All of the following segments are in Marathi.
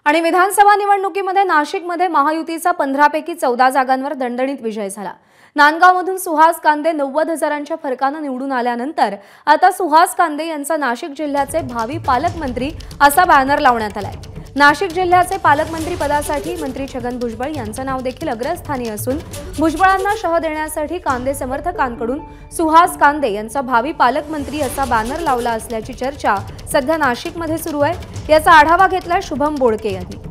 आणि विधानसभा निवडणुकीमध्ये नाशिकमध्ये महायुतीचा 15 पैकी 14 जागांवर दणदणीत विजय झाला। नांदगावमधून सुहास कांदे 90,000च्या फरकाने निवडून आल्यानंतर आता सुहास कांदे यांचा नाशिक जिल्ह्याचे भावी पालकमंत्री असा बॅनर लावण्यात आलाय। नाशिक जिल्ह्याचे पालकमंत्री पदासाठी मंत्री छगन भुजबळ यांचं नाव देखील अग्रस्थानी असून भुजबळांना शह देण्यासाठी कांदे समर्थकांकडून सुहास कांदे यांचा भावी पालकमंत्री असा बॅनर लावला असल्याची चर्चा सध्या नाशिकमध्ये सुरू आहे। याचा आढावा घेतला शुभम बोडके यांनी।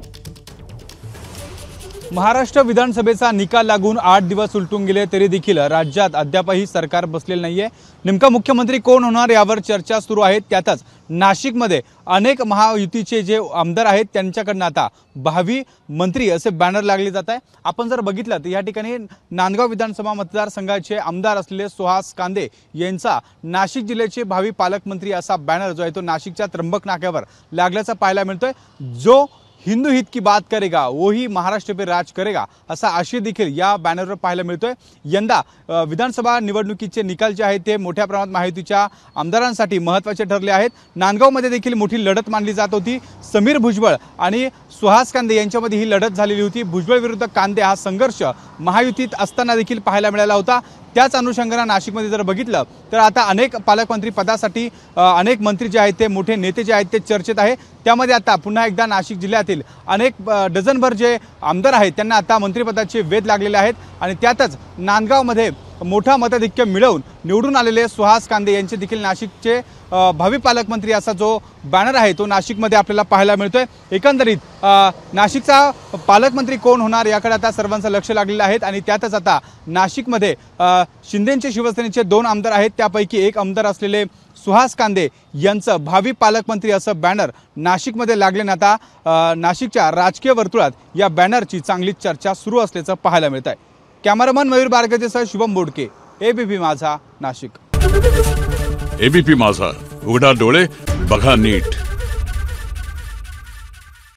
महाराष्ट्र विधानसभेचा निकाल लागून 8 दिवस उलटून गेले तरी देखील राज्यात अद्यापही सरकार बसलेले नाहीये। नेमका मुख्यमंत्री कोण होणार यावर चर्चा सुरू आहे। त्यातच नाशिकमध्ये अनेक महायुतीचे जे आमदार आहेत त्यांच्याकडून आता भावी मंत्री असे बॅनर लागले जात आहे। आपण जर बघितलं तर या ठिकाणी नांदगाव विधानसभा मतदारसंघाचे आमदार असलेले सुहास कांदे यांचा नाशिक जिल्ह्याचे भावी पालकमंत्री असा बॅनर जो आहे तो नाशिकच्या त्र्यंबक नाक्यावर लागल्याचा पाहायला मिळतोय। जो हिंदू हित की बात करेगा वही महाराष्ट्र पे राज करेगा असा आशय देखील या बॅनरवर पाहायला मिळतोय। यंदा विधानसभा निवडणुकीचे निकाल जे आहेत ते मोठ्या प्रमाणात महायुतीच्या आमदारांसाठी महत्त्वाचे ठरले आहेत। नांदगावमध्ये देखील मोठी लढत मानली जात होती। समीर भुजबळ आणि सुहास कांदे यांच्यामध्ये ही लढत झालेली होती। भुजबळ विरुद्ध कांदे हा संघर्ष महायुतीत असताना देखील पाहायला मिळाला होता। त्याच अनुषंगाने नाशिकमध्ये जर बघितलं तर आता अनेक पालकमंत्री पदासाठी अनेक मंत्री जे आहेत ते मोठे नेते जे आहेत ते चर्चेत आहे। त्यामध्ये आता पुन्हा एकदा नाशिक जिल्ह्यातील अनेक डझनभर जे आमदार आहेत त्यांना आता मंत्रिपदाचे वेध लागलेले आहेत। आणि त्यातच नांदगावमध्ये मोठा मताधिक्य मिळवून निवडून आलेले सुहास कांदे यांचे देखील नाशिकचे भावी पालकमंत्री असा जो बॅनर आहे तो नाशिकमध्ये आपल्याला पाहायला मिळतोय। एकंदरीत नाशिकचा पालकमंत्री कोण होणार याकडे आता सर्वांचं लक्ष लागलेलं आहे। आणि त्यातच आता नाशिकमध्ये शिंदेचे शिवसेनेचे 2 आमदार आहेत त्यापैकी एक आमदार असलेले सुहास कांदे यांचं भावी पालकमंत्री असं बॅनर नाशिकमध्ये लागल्याने आता नाशिकच्या राजकीय वर्तुळात या बॅनरची चांगलीच चर्चा सुरू असल्याचं पाहायला मिळत आहे। कॅमेरामन मयूर बारगजेसह शुभम बोडके, एबीपी माझा, नाशिक। एबीपी माझा, उघडा डोळे बघा नीट।